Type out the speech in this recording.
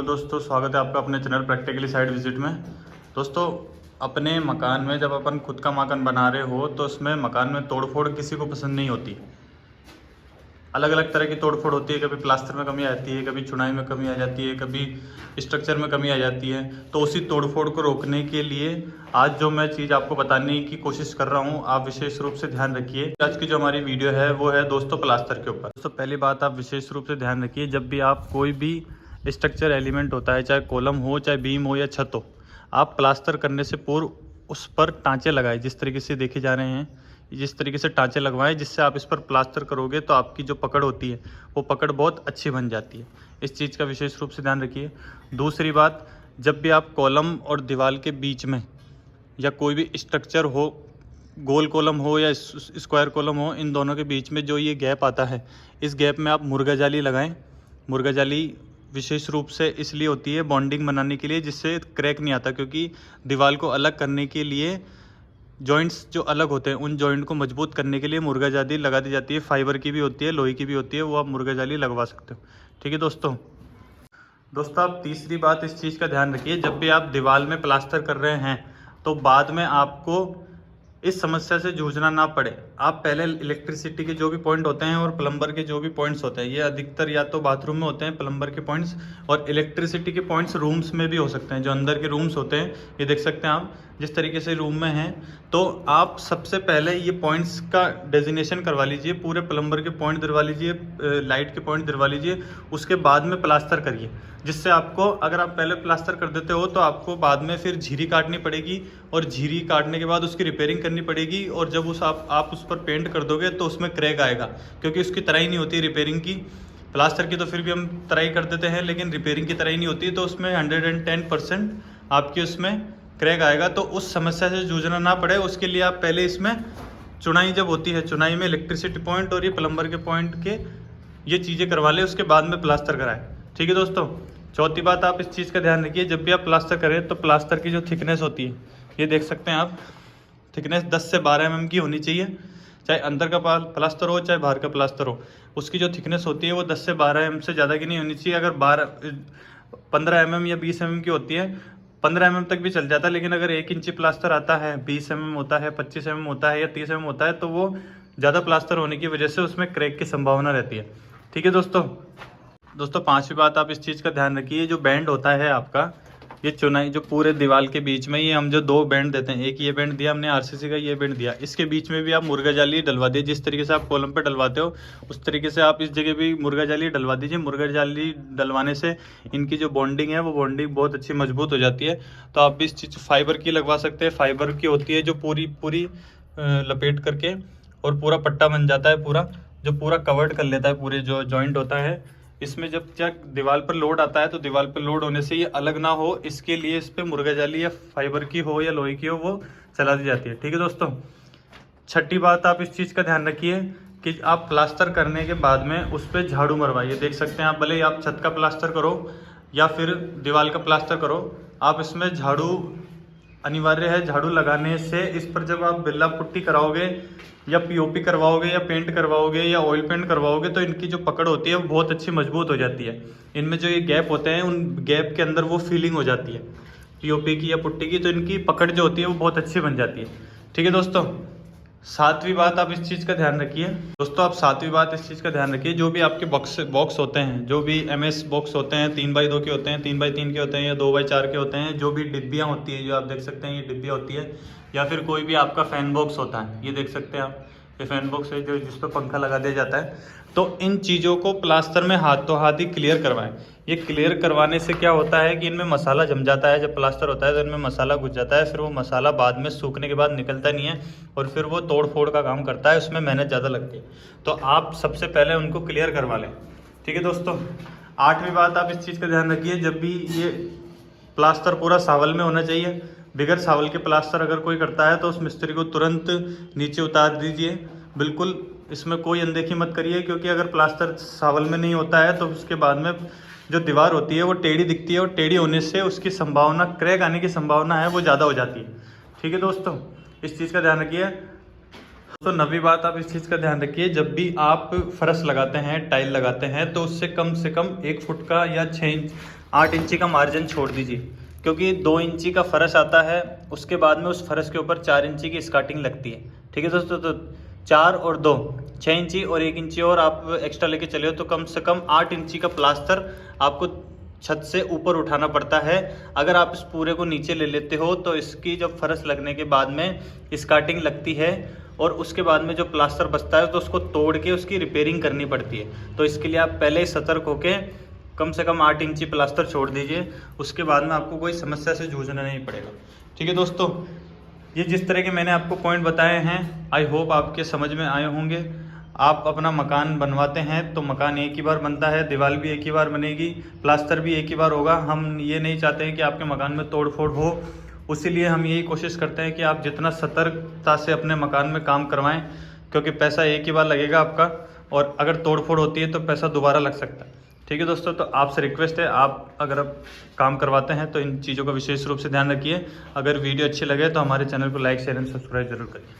तो दोस्तों स्वागत है आपका अपने चैनल प्रैक्टिकली साइट विजिट में। दोस्तों अपने मकान में जब अपन खुद का मकान बना रहे हो तो उसमें मकान में तोड़फोड़ किसी को पसंद नहीं होती। अलग अलग तरह की तोड़फोड़ होती है। कभी प्लास्टर में कमी आ जाती है, कभी चुनाई में कमी आ जाती है, कभी स्ट्रक्चर में कमी आ जाती है। तो उसी तोड़फोड़ को रोकने के लिए आज जो मैं चीज़ आपको बताने की कोशिश कर रहा हूँ, आप विशेष रूप से ध्यान रखिए। आज की जो हमारी वीडियो है वो है दोस्तों प्लास्टर के ऊपर। दोस्तों पहली बात आप विशेष रूप से ध्यान रखिए, जब भी आप कोई भी स्ट्रक्चर एलिमेंट होता है, चाहे कॉलम हो, चाहे बीम हो या छत हो, आप प्लास्टर करने से पूर्व उस पर टाँचे लगाए। जिस तरीके से देखे जा रहे हैं, जिस तरीके से टाँचे लगवाएं, जिससे आप इस पर प्लास्टर करोगे तो आपकी जो पकड़ होती है वो पकड़ बहुत अच्छी बन जाती है। इस चीज़ का विशेष रूप से ध्यान रखिए। दूसरी बात, जब भी आप कॉलम और दीवार के बीच में या कोई भी स्ट्रक्चर हो, गोल कॉलम हो या स्क्वायर कॉलम हो, इन दोनों के बीच में जो ये गैप आता है, इस गैप में आप मुर्गा जाली लगाएं। मुर्गा जाली विशेष रूप से इसलिए होती है बॉन्डिंग बनाने के लिए, जिससे क्रैक नहीं आता। क्योंकि दीवार को अलग करने के लिए जॉइंट्स जो अलग होते हैं, उन जॉइंट को मजबूत करने के लिए मुर्गा जाली लगा दी जाती है। फाइबर की भी होती है, लोहे की भी होती है, वो आप मुर्गा जाली लगवा सकते हो। ठीक है दोस्तों। आप तीसरी बात इस चीज़ का ध्यान रखिए, जब भी आप दीवार में प्लास्टर कर रहे हैं तो बाद में आपको इस समस्या से जूझना ना पड़े। आप पहले इलेक्ट्रिसिटी के जो भी पॉइंट होते हैं और प्लम्बर के जो भी पॉइंट्स होते हैं, ये अधिकतर या तो बाथरूम में होते हैं प्लम्बर के पॉइंट्स, और इलेक्ट्रिसिटी के पॉइंट्स रूम्स में भी हो सकते हैं। जो अंदर के रूम्स होते हैं, ये देख सकते हैं आप जिस तरीके से रूम में हैं, तो आप सबसे पहले ये पॉइंट्स का डेजिग्नेशन करवा लीजिए। पूरे प्लम्बर के पॉइंट दिलवा लीजिए, लाइट के पॉइंट दिलवा लीजिए, उसके बाद में प्लास्टर करिए। जिससे आपको, अगर आप पहले प्लास्टर कर देते हो तो आपको बाद में फिर झिरी काटनी पड़ेगी, और झिरी काटने के बाद उसकी रिपेयरिंग करनी पड़ेगी। और जब आप उस पर पेंट कर दोगे तो उसमें क्रैक आएगा, क्योंकि उसकी तराई नहीं होती रिपेयरिंग की। प्लास्टर की तो फिर भी हम तराई कर देते हैं, लेकिन रिपेयरिंग की तराई नहीं होती, तो उसमें 110% आपकी उसमें क्रैक आएगा। तो उस समस्या से जूझना ना पड़े, उसके लिए आप पहले इसमें चुनाई जब होती है, चुनाई में इलेक्ट्रिसिटी पॉइंट और ये प्लम्बर के पॉइंट के ये चीज़ें करवा लें, उसके बाद में प्लास्टर कराएं। ठीक है दोस्तों। चौथी बात, आप इस चीज़ का ध्यान रखिए, जब भी आप प्लास्टर करें तो प्लास्टर की जो थिकनेस होती है, ये देख सकते हैं आप, थिकनेस 10 से 12 mm की होनी चाहिए। चाहे अंदर का प्लास्टर हो, चाहे बाहर का प्लास्टर हो, उसकी जो थिकनेस होती है वो 10 से 12 mm से ज़्यादा की नहीं होनी चाहिए। अगर 15 mm या 20 mm की होती है, 15 mm तक भी चल जाता है। लेकिन अगर 1 इंची प्लास्टर आता है, 20 mm होता है, 25 mm होता है या 30 mm होता है, तो वो ज़्यादा प्लास्टर होने की वजह से उसमें क्रैक की संभावना रहती है। ठीक है दोस्तों पांचवी बात, आप इस चीज़ का ध्यान रखिए, जो बैंड होता है आपका, ये चुनाई जो पूरे दीवार के बीच में, ये हम जो 2 बैंड देते हैं, एक ये बैंड दिया हमने आरसीसी का, ये बैंड दिया, इसके बीच में भी आप मुर्गा जाली डलवा दिए। जिस तरीके से आप कॉलम पे डलवाते हो उस तरीके से आप इस जगह भी मुर्गा जाली डलवा दीजिए। मुर्गा जाली डलवाने से इनकी जो बॉन्डिंग है वो बॉन्डिंग बहुत अच्छी मजबूत हो जाती है। तो आप भी इस चीज़ फाइबर की लगवा सकते हैं। फाइबर की होती है जो पूरी लपेट करके और पूरा पट्टा बन जाता है, पूरा कवर्ड कर लेता है, पूरे जो जॉइंट होता है। इसमें जब दीवार पर लोड आता है तो दीवार पर लोड होने से ये अलग ना हो, इसके लिए इस पर मुर्गा जाली या फाइबर की हो या लोहे की हो, वो चला दी जाती है। ठीक है दोस्तों। छठी बात, आप इस चीज़ का ध्यान रखिए कि आप प्लास्टर करने के बाद में उस पर झाड़ू मरवाइए। देख सकते हैं आप, भले ही आप छत का प्लास्टर करो या फिर दीवार का प्लास्टर करो, आप इसमें झाड़ू अनिवार्य है। झाड़ू लगाने से इस पर जब आप बिल्ला पुट्टी कराओगे या पीओपी करवाओगे या पेंट करवाओगे या ऑयल पेंट करवाओगे, तो इनकी जो पकड़ होती है वो बहुत अच्छी मजबूत हो जाती है। इनमें जो ये गैप होते हैं, उन गैप के अंदर वो फीलिंग हो जाती है पीओपी की या पुट्टी की, तो इनकी पकड़ जो होती है वो बहुत अच्छी बन जाती है। ठीक है दोस्तों। सातवीं बात, आप इस चीज़ का ध्यान रखिए। आप सातवीं बात इस चीज़ का ध्यान रखिए, जो भी आपके बॉक्स होते हैं, जो भी MS बॉक्स होते हैं, 3x2 के होते हैं, 3x3 के होते हैं या 2x4 के होते हैं, जो भी डिब्बियाँ होती है, जो आप देख सकते हैं ये डिब्बियाँ होती है, या फिर कोई भी आपका फैन बॉक्स होता है, ये देख सकते हैं आप, ये फैन बॉक्स है जो जिस पर पंखा लगा दिया जाता है। तो इन चीज़ों को प्लास्टर में हाथों हाथ ही क्लियर करवाएं। ये क्लियर करवाने से क्या होता है कि इनमें मसाला जम जाता है। जब प्लास्टर होता है तो इनमें मसाला घुस जाता है, फिर वो मसाला बाद में सूखने के बाद निकलता नहीं है, और फिर वो तोड़ फोड़ का काम करता है, उसमें मेहनत ज़्यादा लगती है। तो आप सबसे पहले उनको क्लियर करवा लें। ठीक है दोस्तों। आठवीं बात, आप इस चीज़ का ध्यान रखिए, जब भी ये प्लास्टर पूरा सावल में होना चाहिए। बिगर सावल के प्लास्टर अगर कोई करता है तो उस मिस्त्री को तुरंत नीचे उतार दीजिए। बिल्कुल इसमें कोई अनदेखी मत करिए, क्योंकि अगर प्लास्टर सावल में नहीं होता है तो उसके बाद में जो दीवार होती है वो टेढ़ी दिखती है, और टेढ़ी होने से उसकी संभावना, क्रैक आने की संभावना है वो ज़्यादा हो जाती है। ठीक है दोस्तों, इस चीज़ का ध्यान रखिए। तो नवीं बात, आप इस चीज़ का ध्यान रखिए, जब भी आप फर्श लगाते हैं, टाइल लगाते हैं, तो उससे कम से कम 1 फुट का या 8 इंची का मार्जिन छोड़ दीजिए, क्योंकि 2 इंची का फर्श आता है, उसके बाद में उस फर्श के ऊपर 4 इंची की स्कार्टिंग लगती है। ठीक है दोस्तों, तो 4 और 2 6 इंची और 1 इंची और आप एक्स्ट्रा लेके चले हो तो कम से कम 8 इंची का प्लास्टर आपको छत से ऊपर उठाना पड़ता है। अगर आप इस पूरे को नीचे ले लेते हो तो इसकी जब फर्श लगने के बाद में स्कार्टिंग लगती है और उसके बाद में जो प्लास्टर बचता है तो उसको तोड़ के उसकी रिपेयरिंग करनी पड़ती है। तो इसके लिए आप पहले ही सतर्क होके कम से कम 8 इंची प्लास्टर छोड़ दीजिए, उसके बाद में आपको कोई समस्या से जूझना नहीं पड़ेगा। ठीक है दोस्तों, ये जिस तरह के मैंने आपको पॉइंट बताए हैं, आई होप आपके समझ में आए होंगे। आप अपना मकान बनवाते हैं तो मकान एक ही बार बनता है, दीवार भी एक ही बार बनेगी, प्लास्टर भी एक ही बार होगा। हम ये नहीं चाहते हैं कि आपके मकान में तोड़ फोड़ हो, उसीलिए हम यही कोशिश करते हैं कि आप जितना सतर्कता से अपने मकान में काम करवाएं, क्योंकि पैसा एक ही बार लगेगा आपका, और अगर तोड़ फोड़ होती है तो पैसा दोबारा लग सकता है। ठीक है दोस्तों, तो आपसे रिक्वेस्ट है, आप अगर आप काम करवाते हैं तो इन चीज़ों का विशेष रूप से ध्यान रखिए। अगर वीडियो अच्छी लगे तो हमारे चैनल को लाइक शेयर एंड सब्सक्राइब जरूर करिए।